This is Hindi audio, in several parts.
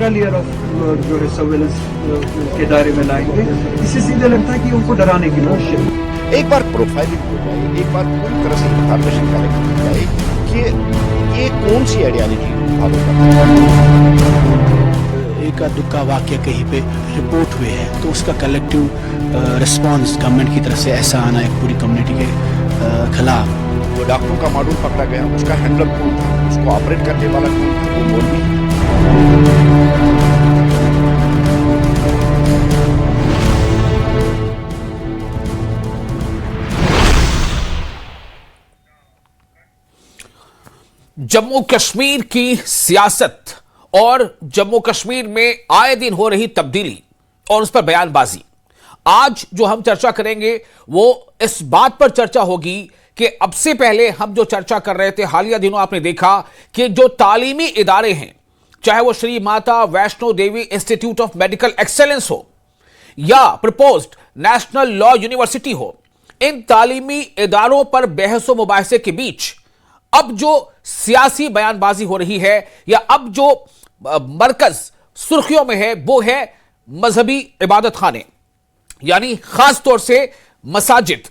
एक्स्ट्रा लेयर ऑफ जो है सर्वेलेंस के दायरे में लाएंगे। इससे सीधे लगता है कि उनको डराने की कोशिश। एक बार प्रोफाइलिंग हो जाए, एक बार पूरी तरह से इंफॉर्मेशन कलेक्ट की जाए कि ये कौन सी आइडियोलॉजी फॉलो करता है। एक दुक्का वाक्य कहीं पे रिपोर्ट हुए हैं तो उसका कलेक्टिव रिस्पांस गवर्नमेंट की तरफ से ऐसा आना एक पूरी कम्युनिटी के खिलाफ। जो डॉक्टरों का मॉड्यूल पकड़ा गया उसका हैंडलर कौन था, उसको ऑपरेट करने वाला कौन था, वो मौलवी। जम्मू कश्मीर की सियासत और जम्मू कश्मीर में आए दिन हो रही तब्दीली और उस पर बयानबाजी। आज जो हम चर्चा करेंगे वो इस बात पर चर्चा होगी कि अब से पहले हम जो चर्चा कर रहे थे, हालिया दिनों आपने देखा कि जो तालीमी इदारे हैं, चाहे वो Shri Mata Vaishno Devi institute of medical excellence हो या प्रपोज्ड नेशनल लॉ यूनिवर्सिटी हो, इन तालीमी इदारों पर बहसो मुबाहिसे के बीच अब जो सियासी बयानबाजी हो रही है या अब जो मरकज सुर्खियों में है वो है मजहबी इबादत खाने, यानी खास तौर से मसाजिद।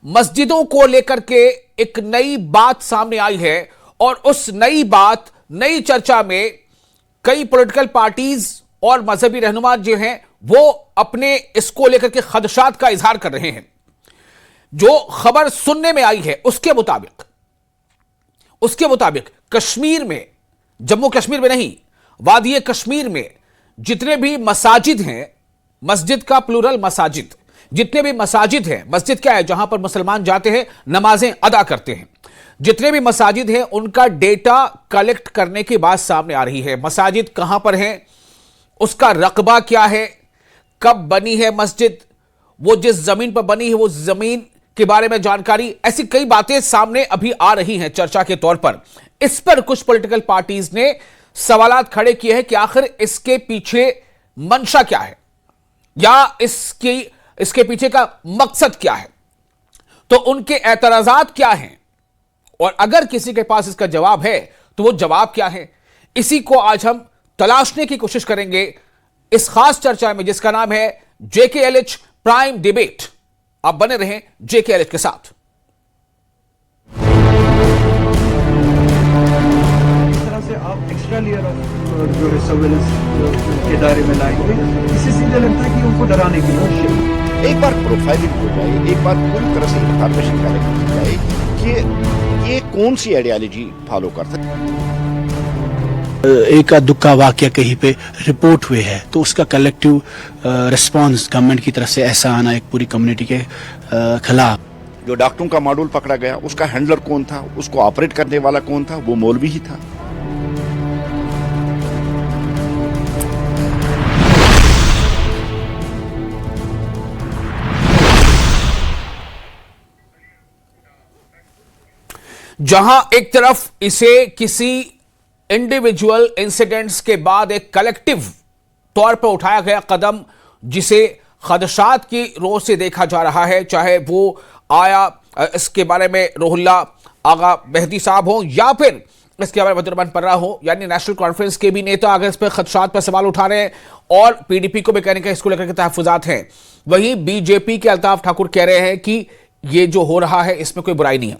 मस्जिदों को लेकर के एक नई बात सामने आई है और उस नई बात, नई चर्चा में कई पॉलिटिकल पार्टीज और मजहबी रहनुमा जो हैं वो अपने इसको लेकर के खदशात का इजहार कर रहे हैं। जो खबर सुनने में आई है उसके मुताबिक कश्मीर में, जम्मू कश्मीर में नहीं, वादी कश्मीर में जितने भी मसाजिद हैं, मस्जिद का प्लूरल मसाजिद, जितने भी मसाजिद हैं, मस्जिद क्या है जहां पर मुसलमान जाते हैं, नमाजें अदा करते हैं, जितने भी मसाजिद हैं उनका डेटा कलेक्ट करने की बात सामने आ रही है। मसाजिद कहां पर हैं, उसका रकबा क्या है, कब बनी है मस्जिद, वो जिस जमीन पर बनी है वो जमीन के बारे में जानकारी, ऐसी कई बातें सामने अभी आ रही हैं चर्चा के तौर पर। इस पर कुछ पॉलिटिकल पार्टीज ने सवालात खड़े किए हैं कि आखिर इसके पीछे मंशा क्या है या इसके पीछे का मकसद क्या है, तो उनके एतराजात क्या हैं और अगर किसी के पास इसका जवाब है तो वो जवाब क्या है, इसी को आज हम तलाशने की कोशिश करेंगे इस खास चर्चा में जिसका नाम है JKLH प्राइम डिबेट। आप बने रहें JKLH के साथ। इस तरह से आप एक्स्ट्रा लेयर ऑफ जो है सर्वेलेंस के दायरे में लाएंगे। इससे सीधे लगता है कि उनको डराने की कोशिश। एक बार प्रोफाइलिंग हो जाए, एक बार पूरी तरह से इंफॉर्मेशन कलेक्ट की जाए कि ये कौन सी आइडियोलॉजी फॉलो करता है। एक दुक्का वाक्य कहीं पे रिपोर्ट हुए हैं तो उसका कलेक्टिव रिस्पांस गवर्नमेंट की तरफ से ऐसा आना एक पूरी कम्युनिटी के खिलाफ। जो डॉक्टरों का मॉड्यूल पकड़ा गया उसका हैंडलर कौन था, उसको ऑपरेट करने वाला कौन था, वो मौलवी ही था। जहां एक तरफ इसे किसी इंडिविजुअल इंसिडेंट्स के बाद एक कलेक्टिव तौर पर उठाया गया कदम जिसे खदशात की रोज से देखा जा रहा है, चाहे वो आया इसके बारे में रोहुल्ला आगा मेहदी साहब हो या फिर इसके बारे में बदरमान पर्रा हो, यानी नेशनल कॉन्फ्रेंस के भी नेता अगर इस पर खदशात पर सवाल उठा रहे हैं और PDP को भी कहने का इसको लेकर के तहफुजात हैं। वहीं BJP के अल्ताफ ठाकुर कह रहे हैं कि ये जो हो रहा है इसमें कोई बुराई नहीं है।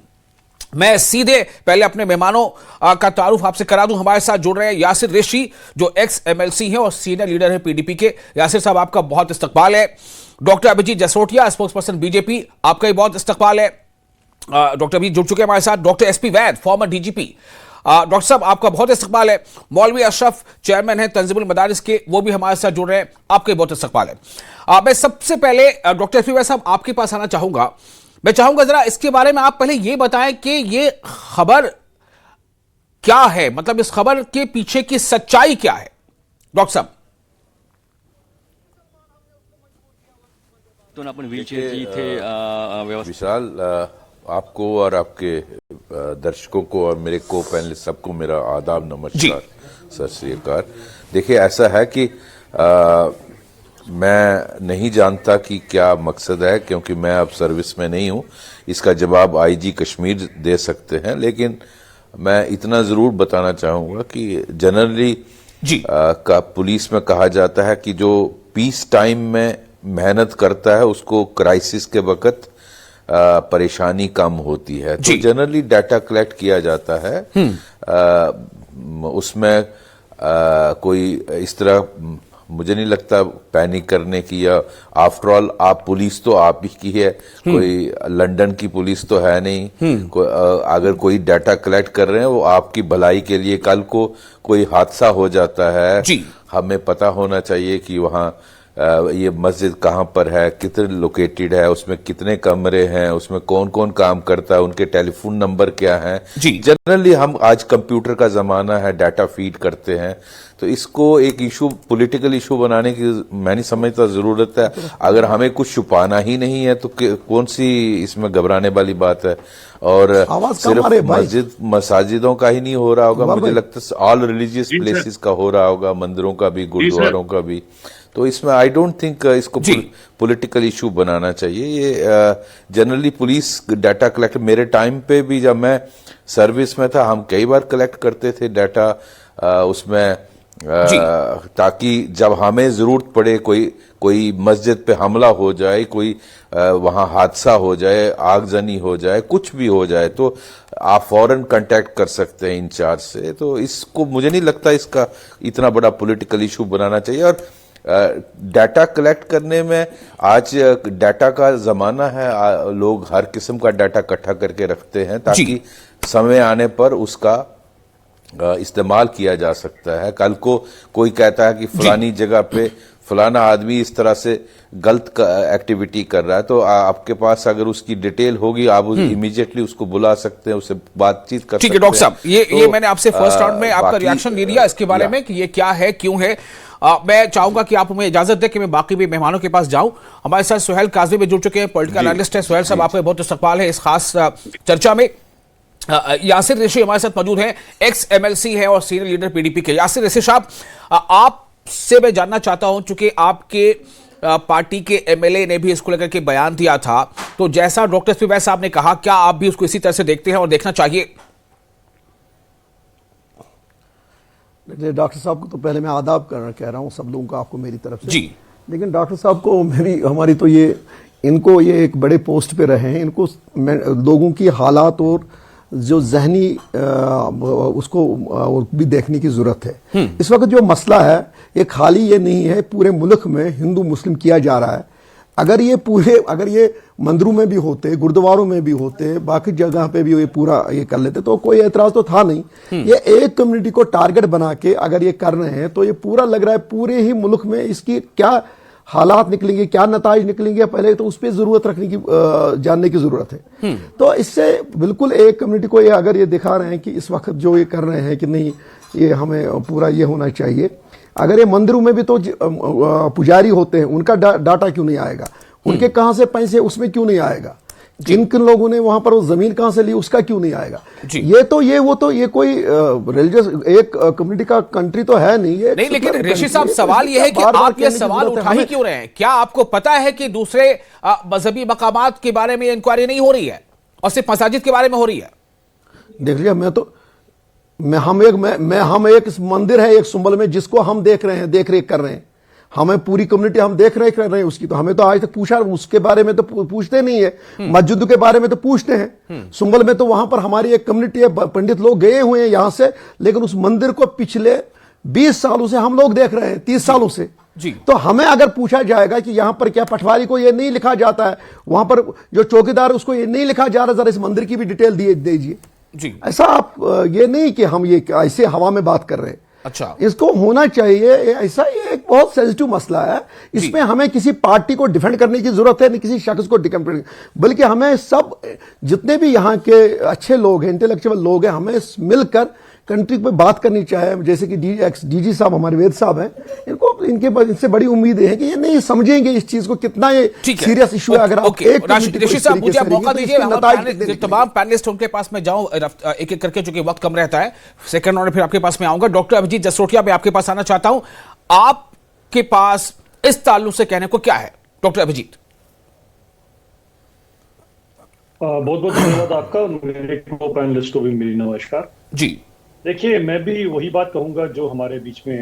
मैं सीधे पहले अपने मेहमानों का तारुफ आपसे करा दूं। हमारे साथ जुड़ रहे हैं यासिर रेशी जो एक्स MLC हैं और सीनियर लीडर है PDP के। यासिर साहब आपका बहुत इस्तकबाल है। Doctor Abhijit Jasrotia spokesperson BJP, आपका भी बहुत इस्तकबाल है। डॉक्टर अभिजीत जुड़ चुके हैं हमारे साथ। डॉक्टर SP वैद फॉर्मर DGP, डॉक्टर साहब आपका बहुत इस्तकबाल है। मौलवी अशरफ चेयरमैन है तंजीमुल मदारिस के, वो भी हमारे साथ जुड़ रहे हैं, आपका भी बहुत इस्तकबाल है। मैं सबसे पहले डॉक्टर SP वैद साहब आपके पास आना चाहूंगा। मैं चाहूंगा जरा इसके बारे में आप पहले ये बताएं कि ये खबर क्या है, मतलब इस खबर के पीछे की सच्चाई क्या है डॉक्टर साहब। तो अपन व्हीलचेयर की थे विशाल, आपको और आपके दर्शकों को और मेरे को पैनल सबको मेरा आदाब, नमस्कार, सत श्री अकाल। देखिए ऐसा है कि मैं नहीं जानता कि क्या मकसद है, क्योंकि मैं अब सर्विस में नहीं हूं। इसका जवाब IG कश्मीर दे सकते हैं, लेकिन मैं इतना ज़रूर बताना चाहूँगा कि जनरली जी। का पुलिस में कहा जाता है कि जो पीस टाइम में मेहनत करता है उसको क्राइसिस के वक्त परेशानी कम होती है। तो जनरली डाटा कलेक्ट किया जाता है, उसमें कोई इस तरह मुझे नहीं लगता पैनिक करने की, या आफ्टर ऑल आप पुलिस तो आप ही की है, कोई लंदन की पुलिस तो है नहीं। अगर कोई डाटा कलेक्ट कर रहे हैं वो आपकी भलाई के लिए, कल को कोई हादसा हो जाता है हमें पता होना चाहिए कि वहां ये मस्जिद कहाँ पर है, कितने लोकेटेड है, उसमें कितने कमरे हैं, उसमें कौन कौन काम करता है, उनके टेलीफोन नंबर क्या हैं। जनरली हम आज कंप्यूटर का जमाना है, डाटा फीड करते हैं, तो इसको एक इशू, पॉलिटिकल इशू बनाने की मैं नहीं समझता जरूरत है। अगर हमें कुछ छुपाना ही नहीं है तो कौन सी इसमें घबराने वाली बात है। और सिर्फ मसाजिदों का ही नहीं हो रहा होगा, मुझे लगता है ऑल रिलीजियस प्लेसेस का हो रहा होगा, मंदिरों का भी, गुरुद्वारों का भी। तो इसमें आई डोंट थिंक इसको पॉलिटिकल इशू बनाना चाहिए। ये जनरली पुलिस डाटा कलेक्ट, मेरे टाइम पे भी जब मैं सर्विस में था हम कई बार कलेक्ट करते थे डाटा उसमें, ताकि जब हमें जरूरत पड़े, कोई मस्जिद पे हमला हो जाए, कोई वहां हादसा हो जाए, आगजनी हो जाए, कुछ भी हो जाए, तो आप फौरन कांटेक्ट कर सकते हैं इंचार्ज से। तो इसको मुझे नहीं लगता इसका इतना बड़ा पॉलिटिकल इशू बनाना चाहिए। और डाटा कलेक्ट करने में आज डाटा का जमाना है, लोग हर किस्म का डाटा इकट्ठा करके रखते हैं ताकि समय आने पर उसका इस्तेमाल किया जा सकता है। कल को कोई कहता है कि फलानी जगह पे फलाना आदमी इस तरह से गलत एक्टिविटी कर रहा है, तो आपके पास अगर उसकी डिटेल होगी आप इमीडिएटली उसको बुला सकते हैं, उससे बातचीत कर सकते हैं। ठीक है डॉक्टर साहब, ये मैंने आपसे फर्स्ट राउंड में आपका रिएक्शन ले लिया इसके बारे में कि ये क्या है, क्यों है। मैं चाहूंगा कि आप हमें इजाजत दें कि मैं बाकी भी मेहमानों के पास जाऊं। हमारे साथ सुहेल काजवी भी जुड़ चुके हैं, पॉलिटिकल एनालिस्ट है। सुहेल साहब, आपका बहुत इस्तकबाल है इस खास चर्चा में। यासिर रेशी हमारे साथ मौजूद हैं, एक्स एमएलसी है और सीनियर लीडर पीडीपी के। यासिर रेशी साहब, आपसे मैं जानना चाहता हूं, चूंकि आपके पार्टी के एमएलए ने भी इसको लेकर के बयान दिया था, तो जैसा डॉक्टर एसपी वैद साहब ने कहा, क्या आप भी उसको इसी तरह से देखते हैं और देखना चाहिए? डॉक्टर साहब को तो पहले मैं आदाब कह रहा हूं सब लोगों को, आपको मेरी तरफ से जी। लेकिन डॉक्टर साहब को मेरी, हमारी तो ये, इनको ये एक बड़े पोस्ट पे रहे हैं, इनको लोगों की हालात और जो जहनी उसको भी देखने की जरूरत है। इस वक्त जो मसला है ये खाली ये नहीं है, पूरे मुल्क में हिंदू मुस्लिम किया जा रहा है। अगर ये मंदिरों में भी होते, गुरुद्वारों में भी होते, बाकी जगह पे भी ये पूरा ये कर लेते तो कोई एतराज तो था नहीं। ये एक कम्युनिटी को टारगेट बना के अगर ये कर रहे हैं तो ये पूरा लग रहा है पूरे ही मुल्क में इसकी क्या हालात निकलेंगे, क्या नताइज निकलेंगे, पहले तो उस पर जरूरत रखने की जानने की जरूरत है। तो इससे बिल्कुल एक कम्युनिटी को ये अगर ये दिखा रहे हैं कि इस वक्त जो ये कर रहे हैं कि नहीं ये हमें पूरा ये होना चाहिए। अगर ये मंदिरों में भी तो पुजारी होते हैं, उनका डाटा क्यों नहीं आएगा, उनके कहां से पैसे उसमें क्यों नहीं आएगा, जिन किन लोगों ने वहां पर वो जमीन कहां से ली उसका क्यों नहीं आएगा। ये कोई रिलीजियस एक कम्युनिटी का कंट्री तो है नहीं ये नहीं। लेकिन ऋषि साहब, सवाल ये है कि आप ये सवाल उठा ही क्यों रहे हैं? क्या आपको पता है कि दूसरे मजहबी मकामात के बारे में इंक्वायरी नहीं हो रही है और सिर्फ मसाजिद के बारे में हो रही है? देख लिया, हम एक मंदिर है एक सुंबल में जिसको हम देख रहे हैं, देख रेख कर रहे हैं, हमें पूरी कम्युनिटी हम देख रेख कर रहे हैं उसकी, तो हमें तो आज तक पूछा उसके बारे में तो पूछते नहीं है। मस्जिद के बारे में तो पूछते हैं। सुंबल में तो वहां पर हमारी एक कम्युनिटी है, पंडित लोग गए हुए हैं यहां से, लेकिन उस मंदिर को पिछले 20 सालों से हम लोग देख रहे हैं, 30 सालों से जी। तो हमें अगर पूछा जाएगा कि यहां पर क्या पटवारी को ये नहीं लिखा जाता है, वहां पर जो चौकीदार है उसको ये नहीं लिखा जा रहा, जरा इस मंदिर की भी डिटेल दीजिए जी। ऐसा आप ये नहीं कि हम ये ऐसे हवा में बात कर रहे हैं। अच्छा, इसको होना चाहिए। ऐसा ये एक बहुत सेंसिटिव मसला है, इसमें हमें किसी पार्टी को डिफेंड करने की जरूरत है, नहीं किसी शख्स को डिफेंड, बल्कि हमें सब जितने भी यहाँ के अच्छे लोग हैं, इंटेलेक्चुअल लोग हैं, हमें मिलकर कंट्री पे बात करनी चाहिए। जैसे कि डीजी साहब हमारे वेद साहब हैं, इनसे बड़ी उम्मीद है कि ये नहीं समझेंगे इस चीज को कितना ये सीरियस इशू है। अगर आप एक साहब मुझे मौका दीजिए, तमाम पैनलिस्ट उनके पास में जाऊं एक एक करके, चूंकि वक्त कम रहता है। सेकंड राउंड फिर आपके पास में आऊंगा। डॉक्टर अभिजीत जसरोटिया, मैं आपके पास आना चाहता हूं, आपके पास इस ताल्लुक से कहने को क्या है? डॉक्टर अभिजीत, बहुत बहुत धन्यवाद आपका। मेरे को पैनलिस्ट को भी मेरी नमस्कार जी। देखिए, मैं भी वही बात कहूंगा जो हमारे बीच में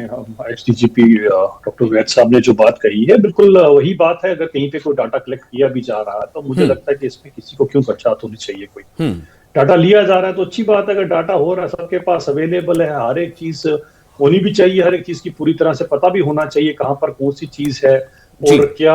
एसडीजीपी डॉक्टर वैद साहब ने जो बात कही है, बिल्कुल वही बात है। अगर कहीं पे कोई डाटा कलेक्ट किया भी जा रहा है तो मुझे लगता है कि इसमें किसी को क्यों खर्चात होनी चाहिए। कोई डाटा लिया जा रहा है तो अच्छी बात है, अगर डाटा हो रहा है, सबके पास अवेलेबल है, हर एक चीज होनी भी चाहिए, हर एक चीज की पूरी तरह से पता भी होना चाहिए कहाँ पर कौन सी चीज है और क्या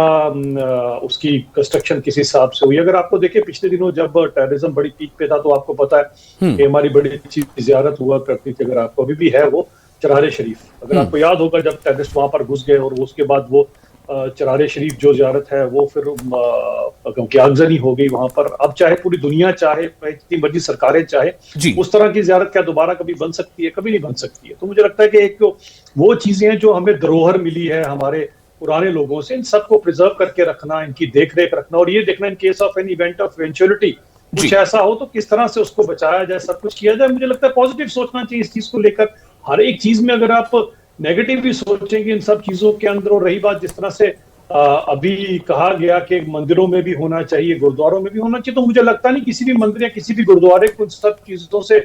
उसकी कंस्ट्रक्शन किस हिसाब से हुई। अगर आपको देखिए पिछले दिनों जब टेररिज्म बड़ी पीक पे था तो आपको पता है कि हमारी बड़ी अच्छी जियारत हुआ करती थी, अगर आपको अभी भी है वो चरारे शरीफ, अगर आपको याद होगा जब टेररिस्ट वहां पर घुस गए और उसके बाद वो चरारे शरीफ जो जियारत है वो फिर क्योंकि आगजनी हो गई वहां पर। अब चाहे पूरी दुनिया चाहे, जितनी मर्जी सरकारें चाहे, उस तरह की जियारत क्या दोबारा कभी बन सकती है? कभी नहीं बन सकती है। तो मुझे लगता है कि एक वो चीजें हैं जो हमें धरोहर मिली है हमारे पुराने लोगों से, इन सबको प्रिजर्व करके रखना, इनकी देखरेख रखना और ये देखना in case of an event of eventuality कुछ ऐसा हो तो किस तरह से उसको बचाया जाए, सब कुछ किया जाए। मुझे लगता है पॉजिटिव सोचना चाहिए इस चीज को लेकर। हर एक चीज में अगर आप नेगेटिव भी सोचेंगे इन सब चीजों के अंदर, और रही बात जिस तरह से अभी कहा गया कि मंदिरों में भी होना चाहिए, गुरुद्वारों में भी होना चाहिए, तो मुझे लगता नहीं किसी भी मंदिर या किसी भी गुरुद्वारे को इन सब चीजों से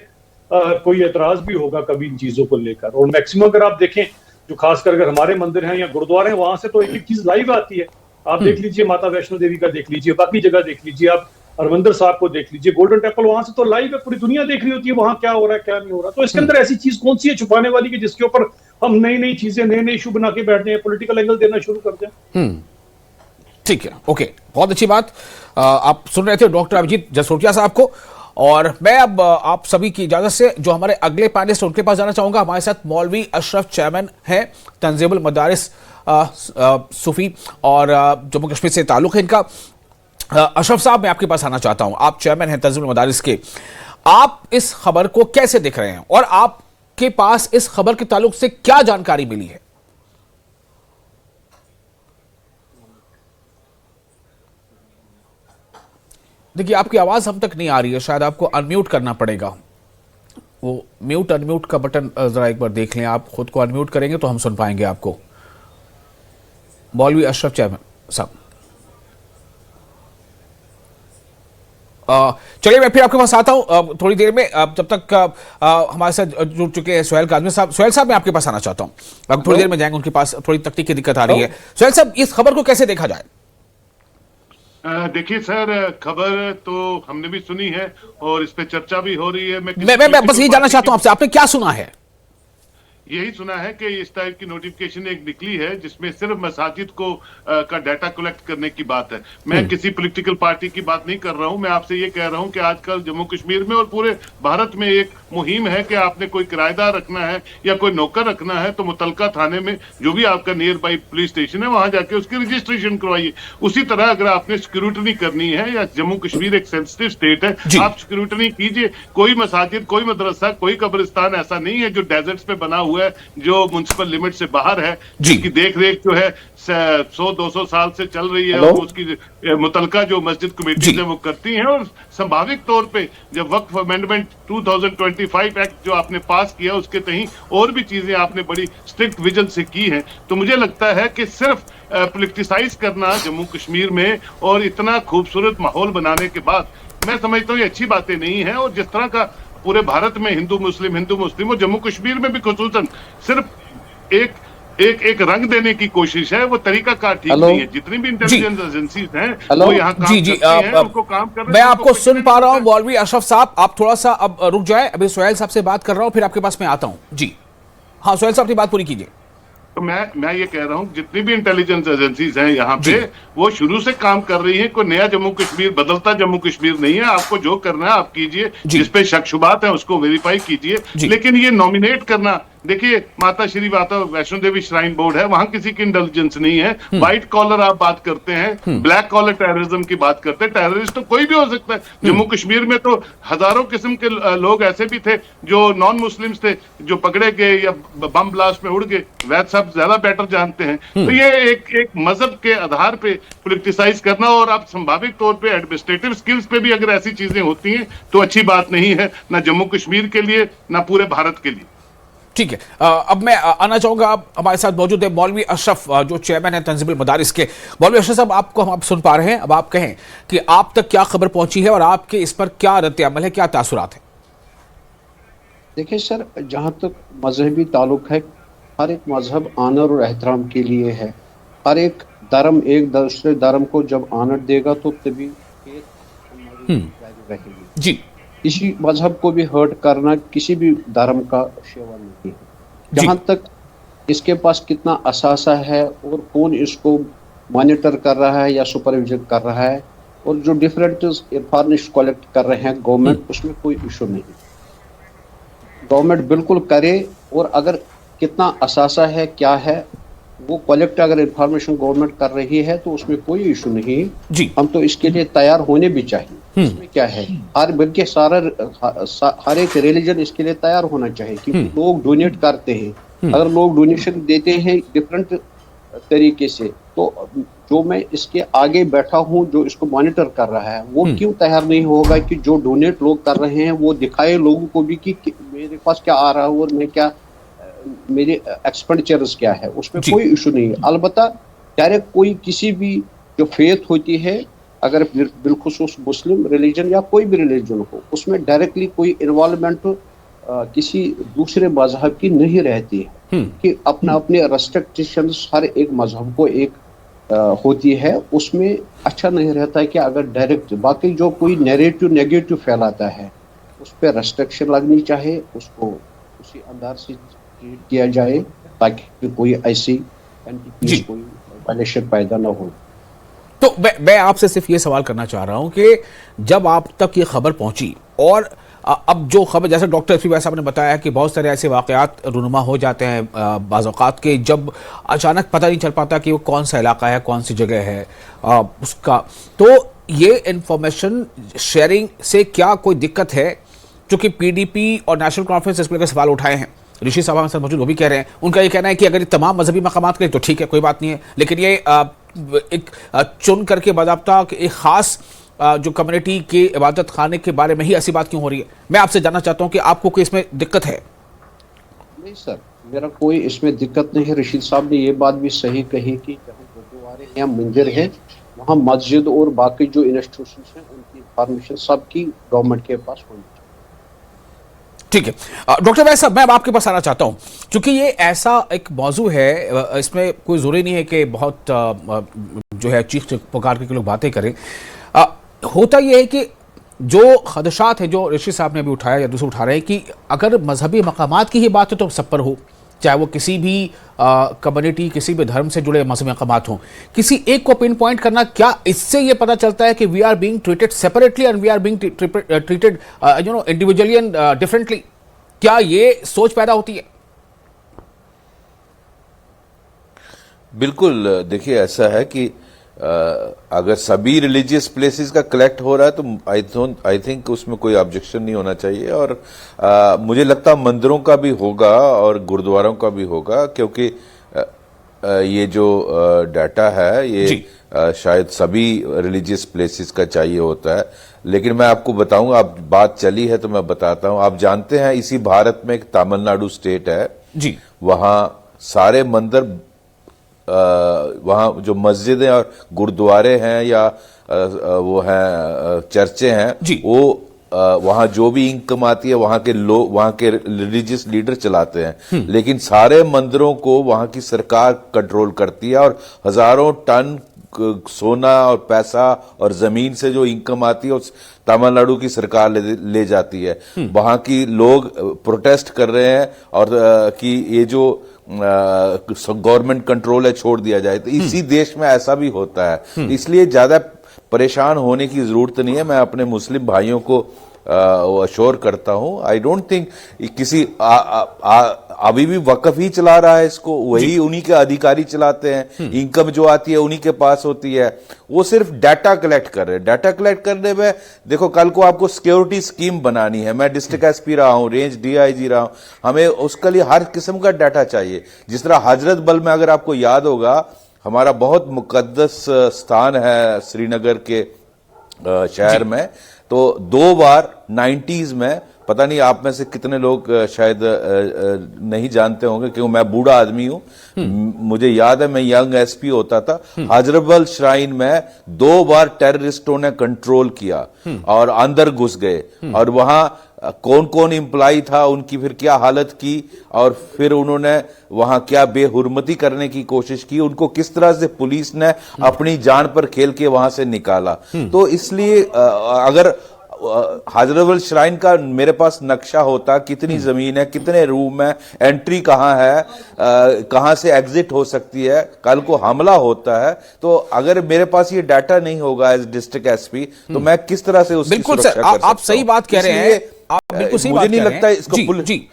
कोई एतराज भी होगा कभी इन चीजों को लेकर। और मैक्सिमम अगर आप देखें जो खासकर अगर हमारे मंदिर हैं या गुरुद्वारे हैं, वहां से तो एक एक चीज लाइव आती है। आप देख लीजिए माता वैष्णो देवी का देख लीजिए, बाकी जगह देख लीजिए, आप हरमंदिर साहब को देख लीजिए, गोल्डन टेम्पल, वहां से तो लाइव है, पूरी दुनिया देख रही होती है वहां क्या हो रहा है क्या नहीं हो रहा। तो इसके अंदर ऐसी चीज कौन सी है छुपाने वाली कि जिसके ऊपर हम नई नई चीजें, नए नए इशू बना के बैठ जाए, पॉलिटिकल एंगल देना शुरू कर दें। ठीक है, ओके, बहुत अच्छी बात। आप सुन रहे थे डॉक्टर अभिजीत जसरोटिया साहब को, और मैं अब आप सभी की इजाजत से जो हमारे अगले पैनलिस्ट उनके पास जाना चाहूंगा। हमारे साथ मौलवी अशरफ चेयरमैन हैं तंजीमुल मदारिस सूफी, और जम्मू कश्मीर से ताल्लुक है इनका। अशरफ साहब, मैं आपके पास आना चाहता हूं, आप चेयरमैन हैं तंजीमुल मदारिस के। आप इस खबर को कैसे देख रहे हैं और आपके पास इस खबर के ताल्लुक से क्या जानकारी मिली है? देखिए, आपकी आवाज हम तक नहीं आ रही है, शायद आपको अनम्यूट करना पड़ेगा। वो म्यूट अनम्यूट का बटन जरा एक बार देख लें, आप खुद को अनम्यूट करेंगे तो हम सुन पाएंगे आपको। मौलवी अशरफ चेयरमैन साहब, चलिए मैं फिर आपके पास आता हूं थोड़ी देर में। जब तक हमारे साथ जुड़ चुके हैं सुहेल काज़मी साहब। सुहेल साहब, मैं आपके पास आना चाहता हूं, अब थोड़ी देर में जाएंगे, उनके पास थोड़ी तकनीकी दिक्कत आ रही है। सुहेल साहब, इस खबर को कैसे देखा जाए? देखिए सर, खबर तो हमने भी सुनी है और इस पे चर्चा भी हो रही है। मैं बस ये जानना चाहता हूं आपसे, आपने क्या सुना है? यही सुना है कि इस टाइप की नोटिफिकेशन एक निकली है जिसमें सिर्फ मसाजिद को का डाटा कलेक्ट करने की बात है। मैं किसी पॉलिटिकल पार्टी की बात नहीं कर रहा हूं, मैं आपसे ये कह रहा हूं कि आजकल जम्मू कश्मीर में और पूरे भारत में एक मुहिम है कि आपने कोई किराएदार रखना है या कोई नौकर रखना है तो मुतलका थाने में जो भी आपका नियर बाई पुलिस स्टेशन है वहां जाके उसकी रजिस्ट्रेशन करवाइए। उसी तरह अगर आपने सिक्योरिटी करनी है, या जम्मू कश्मीर एक सेंसिटिव स्टेट है, आप सिक्योरिटी कीजिए। कोई मसाजिद, कोई मदरसा, कोई कब्रिस्तान ऐसा नहीं है जो डेजर्ट्स पे बना हुआ है, जो म्युनिसिपल लिमिट से बाहर है, जिसकी देख रेख जो है 100-200 साल से चल रही है, और उसकी मुतलका जो मस्जिद कमेटी है वो करती हैं। और संभाविक तौर पे जब वक्फ अमेंडमेंट 2025 एक्ट जो आपने पास किया उसके तहीं और भी चीजें आपने बड़ी स्ट्रिक्ट विजन से की हैं, तो मुझे लगता है कि सिर्फ पॉलिटिसाइज करना जम्मू कश्मीर में और इतना खूबसूरत माहौल बनाने के बाद, मैं समझता हूँ ये अच्छी बातें नहीं है। और जिस तरह का पूरे भारत में हिंदू मुस्लिम और जम्मू कश्मीर में भी खुसूसन सिर्फ एक रंग देने की कोशिश है, वो तरीका कार ठीक नहीं है। जितनी भी इंटेलिजेंस एजेंसीज हैं वो यहाँ काम करती हैं, उनको काम कर रहे हैं। मैं आपको सुन पा रहा हूँ मौलवी अशरफ साहब, आप थोड़ा सा अब रुक जाए, अभी सुहेल साहब से बात कर रहा हूँ, फिर आपके पास मैं आता हूँ। जी हाँ, सुहेल साहब अपनी बात पूरी कीजिए। तो मैं ये कह रहा हूँ जितनी भी इंटेलिजेंस एजेंसीज हैं यहाँ पे वो शुरू से काम कर रही हैं। कोई नया जम्मू कश्मीर, बदलता जम्मू कश्मीर नहीं है। आपको जो करना है आप कीजिए, जिस पे शक शुबात है उसको वेरीफाई कीजिए, लेकिन ये नॉमिनेट करना, देखिए माता श्री वैष्णो देवी श्राइन बोर्ड है, वहां किसी की इंटेलिजेंस नहीं है। व्हाइट कॉलर आप बात करते हैं, ब्लैक कॉलर टेररिज्म की बात करते हैं। टेररिस्ट तो कोई भी हो सकता है। जम्मू कश्मीर में तो हजारों किस्म के लोग ऐसे भी थे जो नॉन मुस्लिम्स थे, जो पकड़े गए या बम ब्लास्ट में उड़ गए। वैद साहब ज्यादा बेटर जानते हैं। तो ये एक मजहब के आधार पे पॉलिटिसाइज करना, और आप संभाविक तौर पे एडमिनिस्ट्रेटिव स्किल्स पे भी अगर ऐसी चीजें होती हैं तो अच्छी बात नहीं है, ना जम्मू कश्मीर के लिए ना पूरे भारत के लिए। ठीक है, अब मैं आना चाहूंगा, अब हमारे साथ मौजूद है मौलवी अशरफ जो चेयरमैन है तंजीमुल मदारिस के। मौलवी अशरफ साहब, आपको हम सुन पा रहे हैं, अब आप कहें कि आप तक क्या खबर पहुंची है और आपके इस पर क्या रद्द अमल है, क्या तासुरात है? देखिए सर, जहाँ तक मजहबी ताल्लुक है, हर एक मजहब आनर और एहतराम के लिए है। हर एक धर्म एक दूसरे धर्म को जब आनर देगा तो तभी faith हमारी जारी रहेगी। जी किसी मजहब को भी हर्ट करना किसी भी धर्म का सेवा नहीं है। जहाँ तक इसके पास कितना असासा है और कौन इसको मॉनिटर कर रहा है या सुपरविजन कर रहा है, और जो डिफरेंट इंफॉर्मेशन कलेक्ट कर रहे हैं गवर्नमेंट, उसमें कोई इशू नहीं। गवर्नमेंट बिल्कुल करे, और अगर कितना असासा है क्या है वो कलेक्ट अगर इंफॉर्मेशन गवर्नमेंट कर रही है तो उसमें कोई इशू नहीं जी। हम तो इसके लिए तैयार होने भी चाहिए। इसमें क्या है, बल्कि हर एक रिलीजन इसके लिए तैयार होना चाहिए, क्योंकि लोग डोनेट करते हैं। अगर लोग डोनेशन देते हैं डिफरेंट तरीके से, तो जो मैं इसके आगे बैठा हूँ जो इसको मॉनिटर कर रहा है वो क्यों तैयार नहीं होगा कि जो डोनेट लोग कर रहे हैं वो दिखाए लोगों को भी कि मेरे पास क्या आ रहा है और मैं क्या, मेरे एक्सपेंडिचर्स क्या है, उसमें कोई इशू नहीं है। अलबत्ता डायरेक्ट कोई किसी भी जो फेथ होती है, अगर बिलखुसूस मुस्लिम रिलीजन या कोई भी रिलीजन हो, उसमें डायरेक्टली कोई इन्वॉल्वमेंट किसी दूसरे मजहब की नहीं रहती है कि अपना अपने रेस्ट्रिक्शंस हर एक मजहब को एक होती है। उसमें अच्छा नहीं रहता है कि अगर डायरेक्ट बाकी जो कोई नैरेटिव नेगेटिव फैलाता है उस पर रेस्ट्रिक्शन लगनी चाहिए, उसको उसी अंदाज से ट्रीट किया जाए ताकि कोई ऐसी एंटिटीज कोई वायलेशन पैदा ना हो। तो मैं आपसे सिर्फ ये सवाल करना चाह रहा हूं कि जब आप तक ये खबर पहुंची, और अब जो खबर, जैसे डॉक्टर एसपी वैसा ने बताया कि बहुत सारे ऐसे वाकयात रूनुमा हो जाते हैं बाज़ औक़ात के, जब अचानक पता नहीं चल पाता कि वो कौन सा इलाका है, कौन सी जगह है उसका। तो ये इंफॉर्मेशन शेयरिंग से क्या कोई दिक्कत है? क्योंकि पीडीपी और नेशनल कॉन्फ्रेंस इस पर के सवाल उठाए हैं, ऋषि साहब हमारे साथ मौजूद, वो भी कह रहे हैं, उनका ये कहना है कि अगर ये तमाम मजहबी मकामात करें तो ठीक है, कोई बात नहीं है, लेकिन ये एक चुन करके बाज़ाब्ता एक ख़ास जो कम्युनिटी के इबादत खाने के बारे में ही ऐसी बात क्यों हो रही है? मैं आपसे जानना चाहता हूं कि आपको कोई इसमें दिक्कत है? नहीं सर, मेरा कोई इसमें दिक्कत नहीं है। रशीद साहब ने ये बात भी सही कही कि जहाँ गुरुद्वारे या मंदिर है वहाँ मस्जिद और बाकी जो इंस्टीट्यूशन हैं उनकी इंफॉर्मेशन सबकी गवर्नमेंट के पास होनी चाहिए। ठीक है डॉक्टर वैसा, मैं अब आपके पास आना चाहता हूं, क्योंकि ये ऐसा एक मौजू है, इसमें कोई जरूरी नहीं है कि बहुत जो है चीख पुकार के लोग बातें करें। होता यह है कि जो खदशात है जो ऋषि साहब ने अभी उठाया या दूसरे उठा रहे हैं कि अगर मजहबी मकामात की ही बात है तो सब पर हो, चाहे वो किसी भी कम्युनिटी, किसी भी धर्म से जुड़े मजहबी मकामात हों, किसी एक को पिन पॉइंट करना, क्या इससे ये पता चलता है कि we are being treated separately and we are being treated individually and differently? क्या ये सोच पैदा होती है? बिल्कुल, देखिए ऐसा है कि अगर सभी रिलीजियस प्लेसेस का कलेक्ट हो रहा है तो आई थिंक उसमें कोई ऑब्जेक्शन नहीं होना चाहिए, और मुझे लगता है मंदिरों का भी होगा और गुरुद्वारों का भी होगा, क्योंकि ये जो डाटा है ये शायद सभी रिलीजियस प्लेसेस का चाहिए होता है। लेकिन मैं आपको बताऊंगा, आप बात चली है तो मैं बताता हूं। आप जानते हैं इसी भारत में एक तमिलनाडु स्टेट है जी, वहां सारे मंदिर, वहाँ जो मस्जिदें और गुरुद्वारे हैं या वो हैं चर्चे हैं, वो वहाँ जो भी इनकम आती है वहाँ के लोग, वहाँ के रिलीजियस लीडर चलाते हैं, लेकिन सारे मंदिरों को वहाँ की सरकार कंट्रोल करती है, और हजारों टन सोना और पैसा और जमीन से जो इनकम आती है उस तमिलनाडु की सरकार ले जाती है। वहाँ की लोग प्रोटेस्ट कर रहे हैं और कि ये जो गवर्नमेंट कंट्रोल है छोड़ दिया जाए। तो इसी देश में ऐसा भी होता है, इसलिए ज्यादा परेशान होने की जरूरत नहीं है। मैं अपने मुस्लिम भाइयों को अश्योर करता हूं, आई डोंट थिंक किसी अभी भी वक्फ ही चला रहा है इसको, वही उन्हीं के अधिकारी चलाते हैं, इनकम जो आती है उन्हीं के पास होती है, वो सिर्फ डाटा कलेक्ट कर रहे हैं। डाटा कलेक्ट करने में देखो, कल को आपको सिक्योरिटी स्कीम बनानी है, मैं डिस्ट्रिक्ट एसपी रहा हूं, रेंज डीआईजी रहा हूं, हमें उसके लिए हर किस्म का डाटा चाहिए। जिस तरह हजरत बल में, अगर आपको याद होगा, हमारा बहुत मुकद्दस स्थान है श्रीनगर के शहर में, तो 2 बार 90s में, पता नहीं आप में से कितने लोग शायद नहीं जानते होंगे क्योंकि मैं बूढ़ा आदमी हूं, मुझे याद है मैं यंग एसपी होता था, हजरतबल श्राइन में 2 बार टेररिस्टों ने कंट्रोल किया और अंदर घुस गए, और वहां कौन कौन एम्प्लॉय था, उनकी फिर क्या हालत की, और फिर उन्होंने वहां क्या बेहुरमती करने की कोशिश की, उनको किस तरह से पुलिस ने अपनी जान पर खेल के वहां से निकाला। तो इसलिए अगर हाजरतबल श्राइन का मेरे पास नक्शा होता, कितनी जमीन है, कितने रूम है, एंट्री कहां है, कहां से एग्जिट हो सकती है, कल को हमला होता है, तो अगर मेरे पास ये डाटा नहीं होगा एज डिस्ट्रिक्ट एसपी, तो मैं किस तरह से उसकी बिल्कुल सुरक्षा सर, कर सकता आप सही बात कह रहे हैं, आप बिल्कुल सही बात मुझे नहीं कह रहे लगता हैं। इसको जी,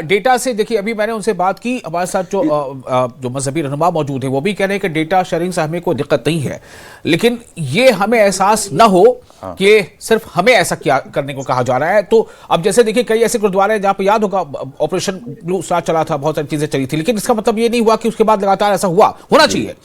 डेटा से देखिए, अभी मैंने उनसे बात की, हमारे साथ जो मजहबी रहनुमा मौजूद है वो भी कह रहे हैं कि डेटा शेयरिंग से हमें कोई दिक्कत नहीं है, लेकिन ये हमें एहसास ना हो कि सिर्फ हमें ऐसा क्या करने को कहा जा रहा है। तो अब जैसे देखिए कई ऐसे गुरुद्वारे हैं जहां पर याद होगा ऑपरेशन ब्लू स्टार चला था, बहुत सारी चीजें चली थी, लेकिन इसका मतलब ये नहीं हुआ कि उसके बाद लगातार ऐसा होना चाहिए।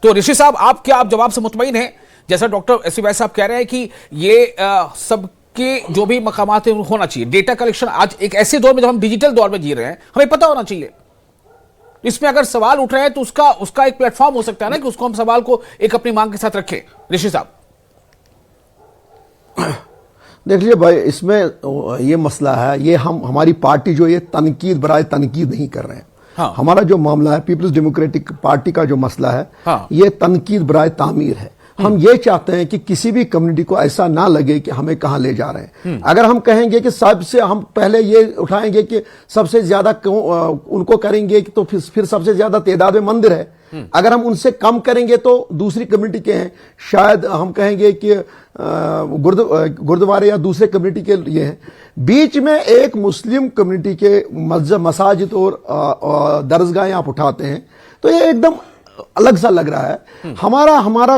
तो ऋषि साहब, आप जवाब से मुतमईन हैं? जैसा डॉक्टर एस वैद साहब कह रहे हैं कि ये सब कि जो भी मकामात है होना चाहिए, डेटा कलेक्शन आज एक ऐसे दौर में जब हम डिजिटल दौर में जी रहे हैं, हमें पता होना चाहिए। इसमें अगर सवाल उठ रहे हैं तो उसका एक प्लेटफॉर्म हो सकता है ना कि उसको हम सवाल को एक अपनी मांग के साथ रखें। ऋषि साहब देख लीजिए भाई, इसमें ये मसला है, ये हमारी पार्टी जो ये तनकीद बराए तनकीद नहीं कर रहे हैं। हाँ। हमारा जो मामला है पीपल्स डेमोक्रेटिक पार्टी का जो मसला है, हाँ। ये तनकीद बराए तामीर है। हम ये चाहते हैं कि किसी भी कम्युनिटी को ऐसा ना लगे कि हमें कहां ले जा रहे हैं। अगर हम कहेंगे कि सबसे हम पहले ये उठाएंगे कि सबसे ज्यादा उनको करेंगे तो फिर सबसे ज्यादा तादाद में मंदिर है। अगर हम उनसे कम करेंगे तो दूसरी कम्युनिटी के हैं, शायद हम कहेंगे कि गुरुद्वारे या दूसरे कम्युनिटी के लिए हैं। बीच में एक मुस्लिम कम्युनिटी के मसाजिद और दरसगाहें आप उठाते हैं तो ये एकदम अलग सा लग रहा है। हमारा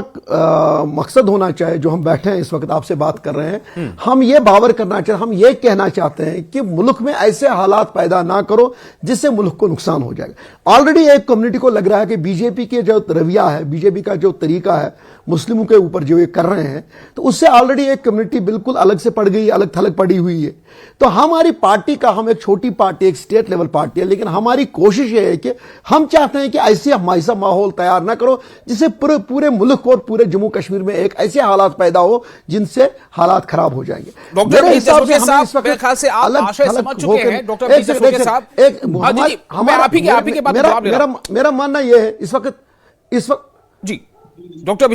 मकसद होना चाहिए, जो हम बैठे हैं इस वक्त आपसे बात कर रहे हैं, हम ये बावर करना चाहिए, हम ये कहना चाहते हैं कि मुल्क में ऐसे हालात पैदा ना करो जिससे मुल्क को नुकसान हो जाएगा। ऑलरेडी एक कम्युनिटी को लग रहा है कि बीजेपी के जो रवैया है, बीजेपी का जो तरीका है मुस्लिमों के ऊपर जो ये कर रहे हैं, तो उससे ऑलरेडी एक कम्युनिटी बिल्कुल अलग से पड़ गई, अलग थलग पड़ी हुई है। तो हमारी पार्टी का, हम एक छोटी पार्टी, एक स्टेट लेवल पार्टी है, लेकिन हमारी कोशिश ये है कि हम चाहते हैं कि ऐसे ऐसा माहौल तैयार ना करो जिससे पूरे मुल्क और पूरे जम्मू कश्मीर में एक ऐसे हालात पैदा हो जिनसे हालात खराब हो जाजाएंगे। डॉक्टर हिसाब से मेरे ख्याल से आप आशय समझ चुके हैं। डॉक्टर साहब, मेरा मानना यह है इस वक्त जी डॉक्टर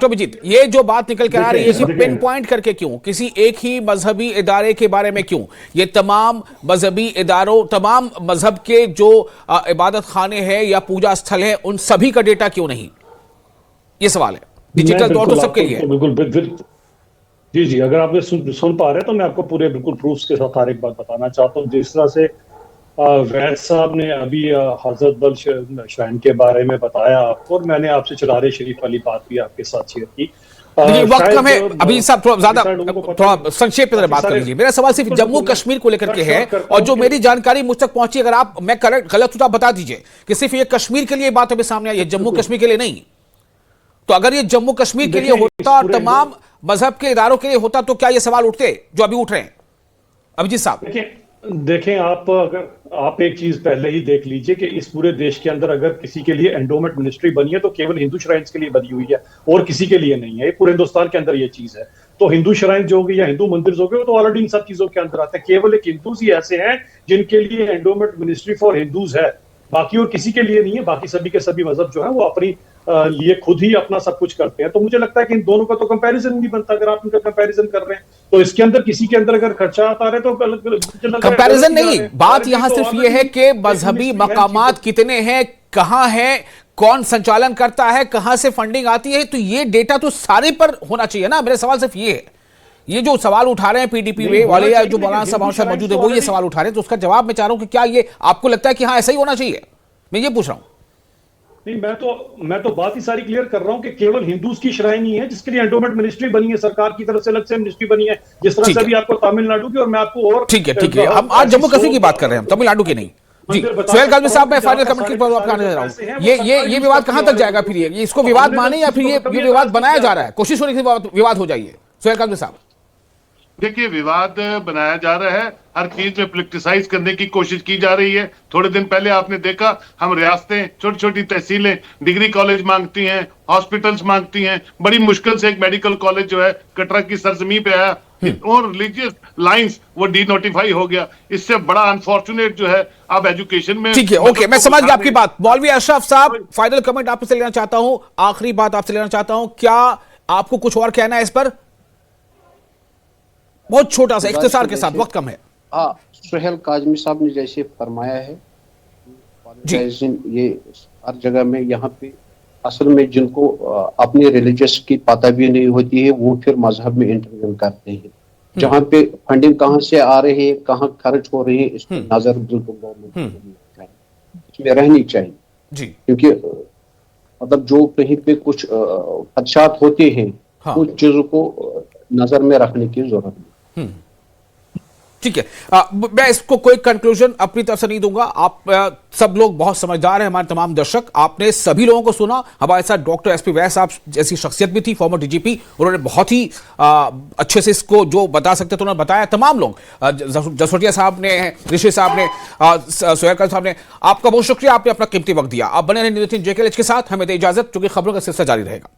विजीत, ये जो बात निकल कर आ रही है, इसे पिन पॉइंट करके क्यों, किसी एक ही मजहबी इदारे के बारे में क्यों? ये तमाम मजहबी इदारों, तमाम मजहब के जो इबादत खाने हैं या पूजा स्थल हैं, उन सभी का डेटा क्यों नहीं? ये सवाल है। डिजिटल तौर तो सबके लिए। बिल्कुल जी, अगर आप सुन पा रहे हैं तो मैं आपको पूरे बिल्कुल प्रूफ्स के साथ हर एक बात बताना चाहता हूँ। जिस तरह से वैद साहब ने अभी हजरतबल श्राइन के बारे में बताया आपको, और मैंने आपसे चरारे शरीफ वाली बात भी आपके साथ शेयर की। वक्त कम है अभी साहब, थोड़ा संक्षेप में बात कर लीजिए। मेरा सवाल सिर्फ जम्मू कश्मीर को लेकर के है, और जो मेरी जानकारी मुझ तक पहुंची, अगर मैं गलत हूं तो आप बता दीजिए कि सिर्फ ये कश्मीर के लिए बात अभी सामने आई है, जम्मू कश्मीर के लिए नहीं। तो अगर ये जम्मू कश्मीर के लिए होता और तमाम मजहब के इदारों के लिए होता तो क्या ये सवाल उठते जो अभी उठ रहे हैं? अभिजीत साहब देखें, आप एक चीज पहले ही देख लीजिए कि इस पूरे देश के अंदर अगर किसी के लिए एंडोमेंट मिनिस्ट्री बनी है तो केवल हिंदू श्राइन्स के लिए बनी हुई है और किसी के लिए नहीं है। पूरे हिंदुस्तान के अंदर ये चीज है। तो हिंदू श्राइन जो होगी या हिंदू मंदिर हो गए, तो ऑलरेडी इन सब चीजों के अंदर आते हैं। केवल एक हिंदूज ही ऐसे हैं जिनके लिए एंडोमेंट मिनिस्ट्री फॉर हिंदूज है, बाकी और किसी के लिए नहीं है। बाकी सभी के सभी मजहब जो है वो अपनी लिए खुद ही अपना सब कुछ करते हैं। तो मुझे लगता है कि इन दोनों का तो कंपैरिजन नहीं बनता। अगर आप इनका कंपैरिजन कर रहे हैं तो इसके अंदर किसी के अंदर अगर खर्चा आता है तो कंपैरिजन नहीं, बात यहां सिर्फ ये है कि मजहबी मकामात कितने हैं, कहां है, कौन संचालन करता है, कहां से फंडिंग आती है। तो ये डेटा तो सारे पर होना चाहिए ना। मेरा सवाल सिर्फ ये है, ये जो सवाल उठा रहे हैं पीडीपी वाले या जो मौलाना साहब मौजूद है वो ये सवाल उठा रहे हैं, तो उसका जवाब मैं चाह रहा हूं कि क्या ये आपको लगता है कि हाँ ऐसा ही होना चाहिए? मैं ये पूछ रहा हूं। नहीं, मैं तो बात ही सारी क्लियर कर रहा हूं कि केवल हिंदूज की श्राइन ही है जिसके लिए एंडोमेंट मिनिस्ट्री बनी है, सरकार की तरफ से अलग से मिनिस्ट्री बनी है, जिस तरह से अभी आपको तमिलनाडु की, और मैं आपको और ठीक है हम आज जम्मू कश्मीर की बात कर रहे हैं, तमिलनाडु की नहीं। जी सोहेल काजमी साहब, मैं फाइनल कमेंट के पर आपका रहा हूं। ये विवाद कहां तक जाएगा? फिर ये इसको विवाद माने या फिर ये विवाद बनाया जा रहा है? कोशिश होने की विवाद हो जाइए। सोहेल काजमी साहब देखिए, विवाद बनाया जा रहा है, हर चीज में पॉलिटिसाइज करने की कोशिश की जा रही है। थोड़े दिन पहले आपने देखा, हम रियासतें, छोटी छोटी तहसीलें डिग्री कॉलेज मांगती हैं, हॉस्पिटल्स मांगती हैं, बड़ी मुश्किल से एक मेडिकल कॉलेज जो है कटरा की सरजमी पे आया और रिलीजियस लाइंस वो डीनोटिफाई हो गया। इससे बड़ा अनफॉर्चुनेट जो है अब एजुकेशन में। ठीक है, ओके, मैं समझ गया आपकी बात। मौलवी अशरफ साहब, फाइनल कमेंट आपसे लेना चाहता हूं, आखिरी बात आपसे लेना चाहता हूं, क्या आपको कुछ और कहना है इस पर? बहुत छोटा सा इख्तिसार के साथ, वक्त कम है। हाँ, सुहेल काजमी साहब ने जैसे फरमाया है, ये हर जगह में यहाँ पे असल में जिनको अपने रिलीजियस की पता भी नहीं होती है, वो फिर मजहब में इंटरव्यू करते हैं। जहाँ पे फंडिंग कहाँ से आ रही है, कहाँ खर्च हो रही है, इस पर नजर बिल्कुल गवर्नमेंट इसमें रहनी चाहिए जी। क्योंकि मतलब जो कहीं पे कुछ खदशात होते हैं, कुछ चीजों को नजर में रखने की जरूरत है। ठीक है, मैं इसको कोई कंक्लूजन अपनी तरफ से नहीं दूंगा। आप सब लोग बहुत समझदार हैं, हमारे तमाम दर्शक। आपने सभी लोगों को सुना। हमारे साथ डॉक्टर एसपी वैस साहब जैसी शख्सियत भी थी, फॉर्मर डीजीपी, उन्होंने बहुत ही अच्छे से इसको जो बता सकते थे उन्होंने बताया। तमाम लोग, जसवटिया साहब ने, ऋषि साहब ने, सोहेल साहब ने, आपका बहुत शुक्रिया, आपने अपना कीमती वक्त दिया। आप बने रहे नितिन JKLH के साथ। हमें दे इजाजत, क्योंकि खबरों का सिलसिला जारी रहेगा।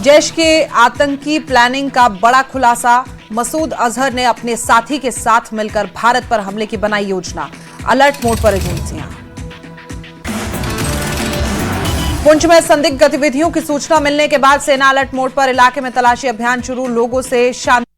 जैश के आतंकी प्लानिंग का बड़ा खुलासा। मसूद अजहर ने अपने साथी के साथ मिलकर भारत पर हमले की बनाई योजना। अलर्ट मोड पर एजेंसियां। पुंछ में संदिग्ध गतिविधियों की सूचना मिलने के बाद सेना अलर्ट मोड पर, इलाके में तलाशी अभियान शुरू। लोगों से शांति